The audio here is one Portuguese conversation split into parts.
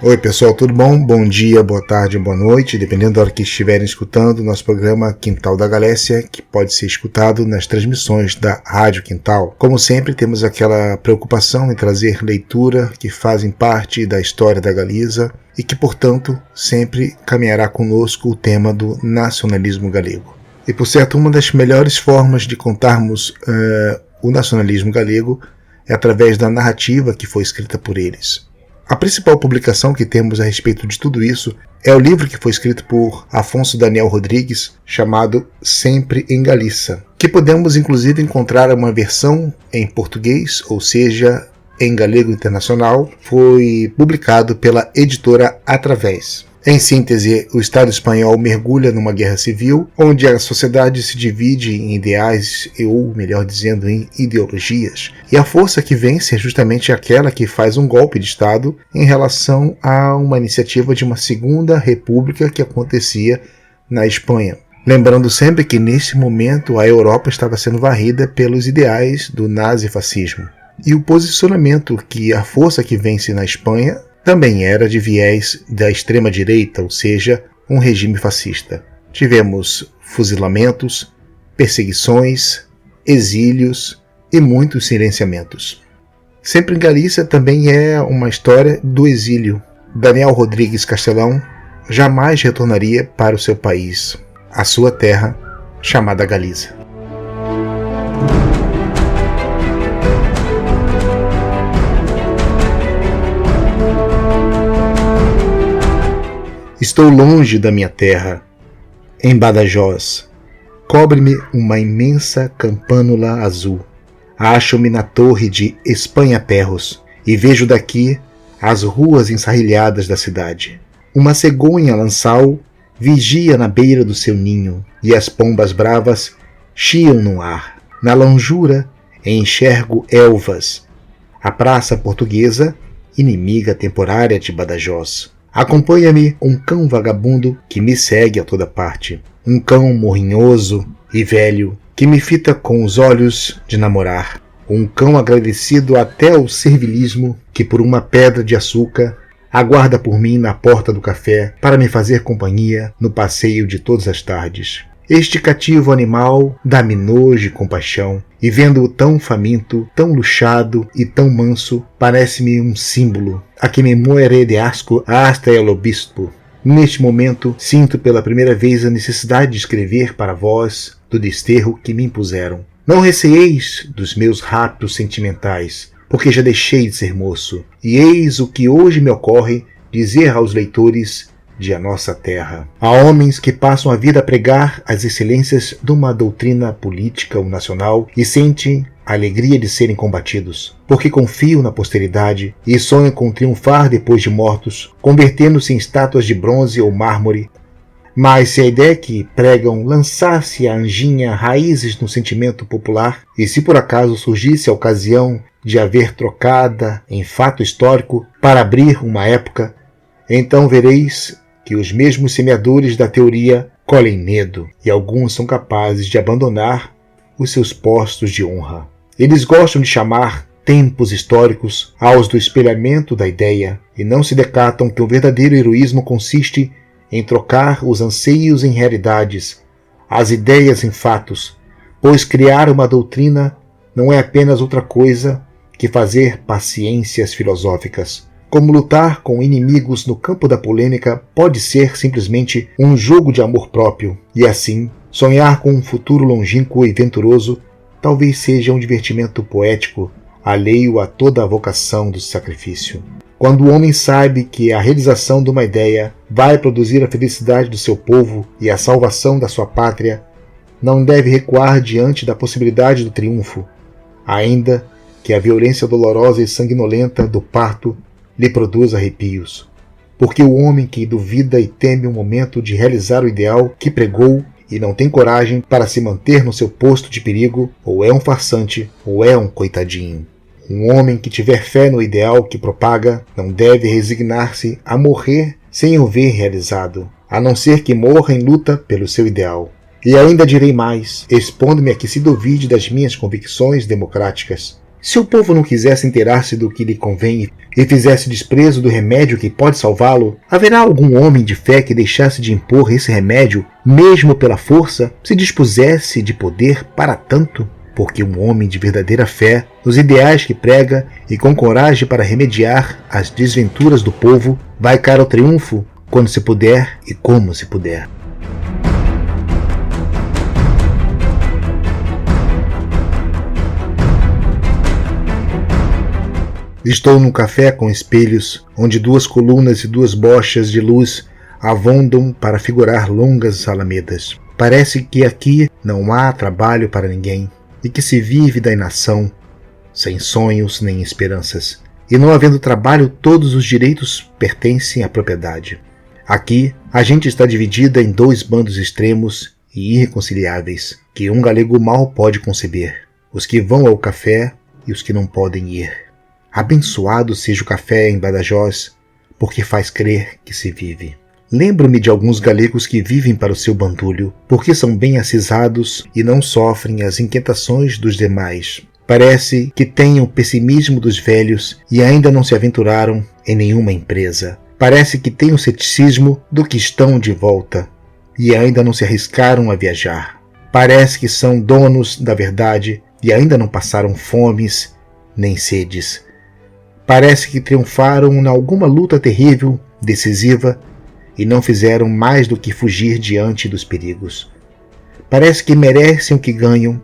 Oi pessoal, tudo bom? Bom dia, boa tarde, boa noite, dependendo da hora que estiverem escutando o nosso programa Quintal da Galécia, que pode ser escutado nas transmissões da Rádio Quintal. Como sempre, temos aquela preocupação em trazer leitura que fazem parte da história da Galiza e que, portanto, sempre caminhará conosco o tema do nacionalismo galego. E, por certo, uma das melhores formas de contarmos o nacionalismo galego é através da narrativa que foi escrita por eles. A principal publicação que temos a respeito de tudo isso é o livro que foi escrito por Afonso Daniel Rodrigues, chamado Sempre em Galiça, que podemos inclusive encontrar uma versão em português, ou seja, em galego internacional, foi publicado pela editora Através. Em síntese, o Estado espanhol mergulha numa guerra civil, onde a sociedade se divide em ideais, ou melhor dizendo, em ideologias. E a força que vence é justamente aquela que faz um golpe de Estado em relação a uma iniciativa de uma segunda república que acontecia na Espanha. Lembrando sempre que nesse momento a Europa estava sendo varrida pelos ideais do nazifascismo. E o posicionamento que a força que vence na Espanha também era de viés da extrema-direita, ou seja, um regime fascista. Tivemos fuzilamentos, perseguições, exílios e muitos silenciamentos. Sempre em Galícia também é uma história do exílio. Daniel Rodrigues Castelão jamais retornaria para o seu país, a sua terra, chamada Galiza. Estou longe da minha terra, em Badajoz. Cobre-me uma imensa campânula azul. Acho-me na torre de Espanha-Perros e vejo daqui as ruas ensarrilhadas da cidade. Uma cegonha lançal vigia na beira do seu ninho e as pombas bravas chiam no ar. Na longura enxergo Elvas, a praça portuguesa, inimiga temporária de Badajoz. Acompanha-me um cão vagabundo que me segue a toda parte. Um cão morrinhoso e velho que me fita com os olhos de namorar. Um cão agradecido até ao servilismo que por uma pedra de açúcar aguarda por mim na porta do café para me fazer companhia no passeio de todas as tardes. Este cativo animal dá-me nojo e compaixão, e vendo-o tão faminto, tão luxado e tão manso, parece-me um símbolo, a que me muere de asco hasta el obispo. Neste momento, sinto pela primeira vez a necessidade de escrever para vós do desterro que me impuseram. Não receeis dos meus raptos sentimentais, porque já deixei de ser moço, e eis o que hoje me ocorre dizer aos leitores de a nossa terra. Há homens que passam a vida a pregar as excelências de uma doutrina política ou nacional e sentem a alegria de serem combatidos, porque confiam na posteridade e sonham com triunfar depois de mortos, convertendo-se em estátuas de bronze ou mármore. Mas se a ideia que pregam lançasse a anjinha raízes no sentimento popular, e se por acaso surgisse a ocasião de haver trocada em fato histórico para abrir uma época, então vereis que os mesmos semeadores da teoria colhem medo, e alguns são capazes de abandonar os seus postos de honra. Eles gostam de chamar tempos históricos aos do espelhamento da ideia, e não se decatam que o verdadeiro heroísmo consiste em trocar os anseios em realidades, as ideias em fatos, pois criar uma doutrina não é apenas outra coisa que fazer paciências filosóficas. Como lutar com inimigos no campo da polêmica pode ser simplesmente um jogo de amor próprio, e assim, sonhar com um futuro longínquo e venturoso talvez seja um divertimento poético, alheio a toda a vocação do sacrifício. Quando o homem sabe que a realização de uma ideia vai produzir a felicidade do seu povo e a salvação da sua pátria, não deve recuar diante da possibilidade do triunfo, ainda que a violência dolorosa e sanguinolenta do parto lhe produz arrepios, porque o homem que duvida e teme o momento de realizar o ideal que pregou e não tem coragem para se manter no seu posto de perigo, ou é um farsante ou é um coitadinho. Um homem que tiver fé no ideal que propaga não deve resignar-se a morrer sem o ver realizado, a não ser que morra em luta pelo seu ideal. E ainda direi mais, expondo-me a que se duvide das minhas convicções democráticas. Se o povo não quisesse inteirar-se do que lhe convém e fizesse desprezo do remédio que pode salvá-lo, haverá algum homem de fé que deixasse de impor esse remédio, mesmo pela força, se dispusesse de poder para tanto? Porque um homem de verdadeira fé, nos ideais que prega e com coragem para remediar as desventuras do povo, vai cara ao triunfo quando se puder e como se puder. Estou num café com espelhos, onde 2 colunas e 2 bochas de luz avondam para figurar longas alamedas. Parece que aqui não há trabalho para ninguém, e que se vive da inação, sem sonhos nem esperanças. E não havendo trabalho, todos os direitos pertencem à propriedade. Aqui, a gente está dividida em 2 bandos extremos e irreconciliáveis, que um galego mal pode conceber: os que vão ao café e os que não podem ir. Abençoado seja o café em Badajoz, porque faz crer que se vive. Lembro-me de alguns galegos que vivem para o seu bandulho, porque são bem acisados e não sofrem as inquietações dos demais. Parece que têm o pessimismo dos velhos e ainda não se aventuraram em nenhuma empresa. Parece que têm o ceticismo do que estão de volta e ainda não se arriscaram a viajar. Parece que são donos da verdade e ainda não passaram fomes nem sedes. Parece que triunfaram em alguma luta terrível, decisiva, e não fizeram mais do que fugir diante dos perigos. Parece que merecem o que ganham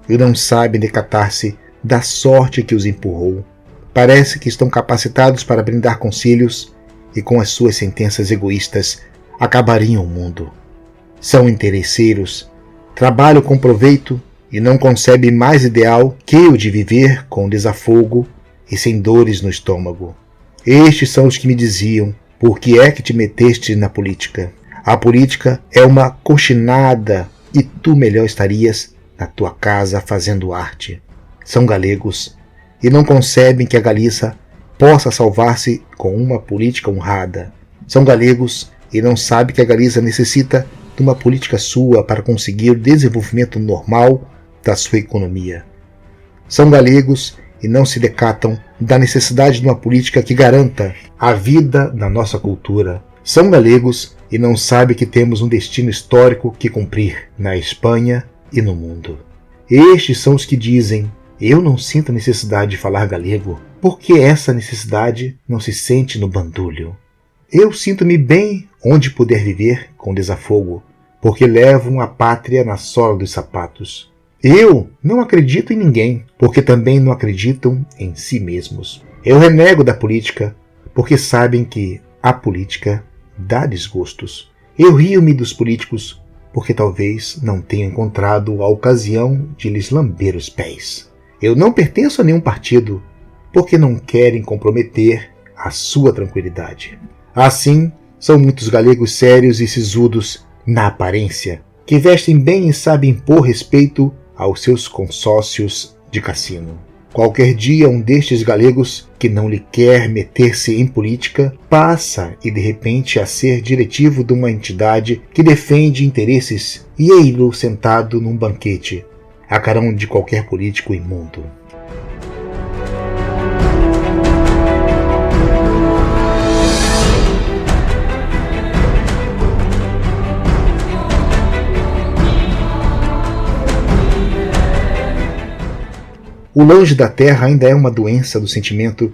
e não sabem decatar-se da sorte que os empurrou. Parece que estão capacitados para brindar conselhos e com as suas sentenças egoístas acabariam o mundo. São interesseiros, trabalham com proveito e não concebem mais ideal que o de viver com desafogo e sem dores no estômago. Estes são os que me diziam: por que é que te meteste na política? A política é uma coxinada e tu melhor estarias na tua casa fazendo arte. São galegos e não concebem que a Galiza possa salvar-se com uma política honrada. São galegos e não sabem que a Galiza necessita de uma política sua para conseguir o desenvolvimento normal da sua economia. São galegos e não se decatam da necessidade de uma política que garanta a vida da nossa cultura. São galegos e não sabem que temos um destino histórico que cumprir na Espanha e no mundo. Estes são os que dizem: eu não sinto a necessidade de falar galego, porque essa necessidade não se sente no bandulho. Eu sinto-me bem onde puder viver com desafogo, porque levo a pátria na sola dos sapatos. Eu não acredito em ninguém, porque também não acreditam em si mesmos. Eu renego da política, porque sabem que a política dá desgostos. Eu rio-me dos políticos, porque talvez não tenham encontrado a ocasião de lhes lamber os pés. Eu não pertenço a nenhum partido, porque não querem comprometer a sua tranquilidade. Assim, são muitos galegos sérios e sisudos na aparência, que vestem bem e sabem impor respeito aos seus consórcios de cassino. Qualquer dia um destes galegos que não lhe quer meter-se em política passa e de repente a ser diretivo de uma entidade que defende interesses e ei-lo sentado num banquete, a carão de qualquer político imundo. O longe da terra ainda é uma doença do sentimento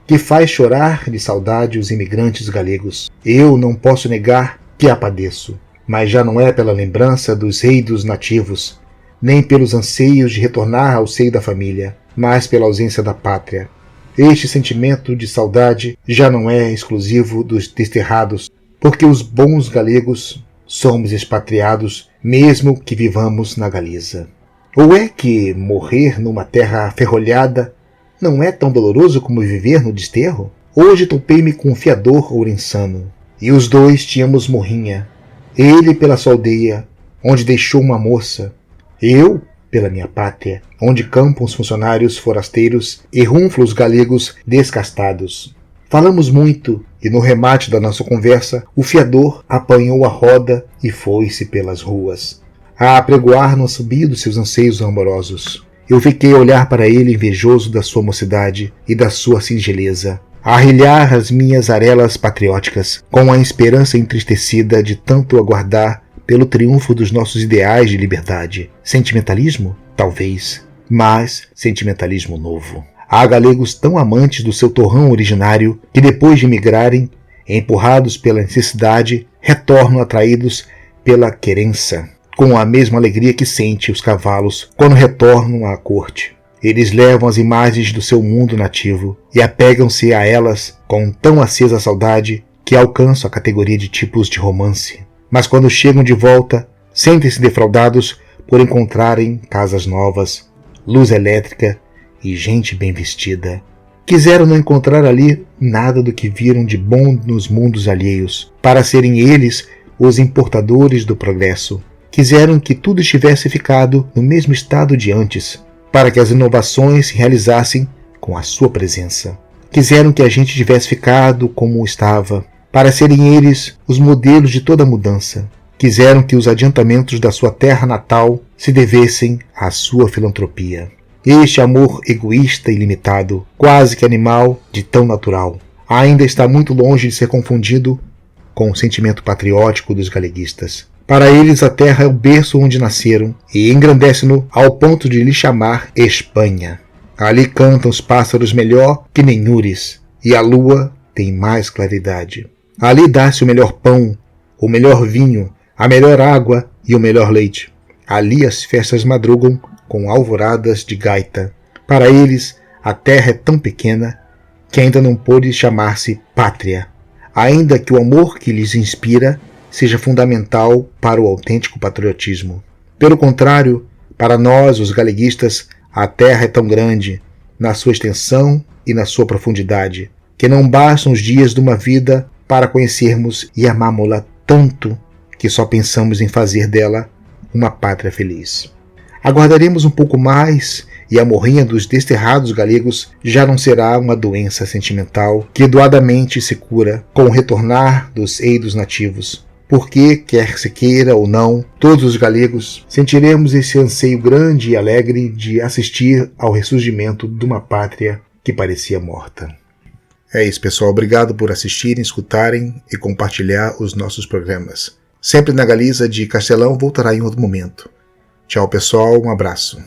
que faz chorar de saudade os imigrantes galegos. Eu não posso negar que a padeço, mas já não é pela lembrança dos reinos nativos, nem pelos anseios de retornar ao seio da família, mas pela ausência da pátria. Este sentimento de saudade já não é exclusivo dos desterrados, porque os bons galegos somos expatriados, mesmo que vivamos na Galiza. Ou é que morrer numa terra ferrolhada não é tão doloroso como viver no desterro? Hoje topei-me com um fiador ouriçano, e os dois tínhamos morrinha. Ele pela sua aldeia, onde deixou uma moça. Eu pela minha pátria, onde campam os funcionários forasteiros e runflos galegos descastados. Falamos muito, e no remate da nossa conversa, o fiador apanhou a roda e foi-se pelas ruas, a apregoar no assobio dos seus anseios amorosos. eu fiquei a olhar para ele invejoso da sua mocidade e da sua singeleza, a arrilhar as minhas arelas patrióticas, com a esperança entristecida de tanto aguardar pelo triunfo dos nossos ideais de liberdade. Sentimentalismo? Talvez, mas sentimentalismo novo. Há galegos tão amantes do seu torrão originário que, depois de migrarem, empurrados pela necessidade, retornam atraídos pela querença, com a mesma alegria que sente os cavalos quando retornam à corte. Eles levam as imagens do seu mundo nativo e apegam-se a elas com tão acesa saudade que alcançam a categoria de tipos de romance. Mas quando chegam de volta, sentem-se defraudados por encontrarem casas novas, luz elétrica e gente bem vestida. Quiseram não encontrar ali nada do que viram de bom nos mundos alheios, para serem eles os importadores do progresso. Quiseram que tudo estivesse ficado no mesmo estado de antes, para que as inovações se realizassem com a sua presença. Quiseram que a gente tivesse ficado como estava, para serem eles os modelos de toda mudança. Quiseram que os adiantamentos da sua terra natal se devessem à sua filantropia. Este amor egoísta e limitado, quase que animal, de tão natural, ainda está muito longe de ser confundido com o sentimento patriótico dos galeguistas. Para eles a terra é o berço onde nasceram e engrandece-no ao ponto de lhe chamar Espanha. Ali cantam os pássaros melhor que nenhures e a lua tem mais claridade. Ali dá-se o melhor pão, o melhor vinho, a melhor água e o melhor leite. Ali as festas madrugam com alvoradas de gaita. Para eles, a terra é tão pequena que ainda não pôde chamar-se pátria, ainda que o amor que lhes inspira seja fundamental para o autêntico patriotismo. Pelo contrário, para nós, os galeguistas, a terra é tão grande, na sua extensão e na sua profundidade, que não bastam os dias de uma vida para conhecermos e amarmos-la tanto que só pensamos em fazer dela uma pátria feliz. Aguardaremos um pouco mais e a morrinha dos desterrados galegos já não será uma doença sentimental que doadamente se cura com o retornar dos eidos nativos. Porque, quer se queira ou não, todos os galegos sentiremos esse anseio grande e alegre de assistir ao ressurgimento de uma pátria que parecia morta. É isso, pessoal. Obrigado por assistirem, escutarem e compartilhar os nossos programas. Sempre na Galiza de Castelão voltará em outro momento. Tchau, pessoal. Um abraço.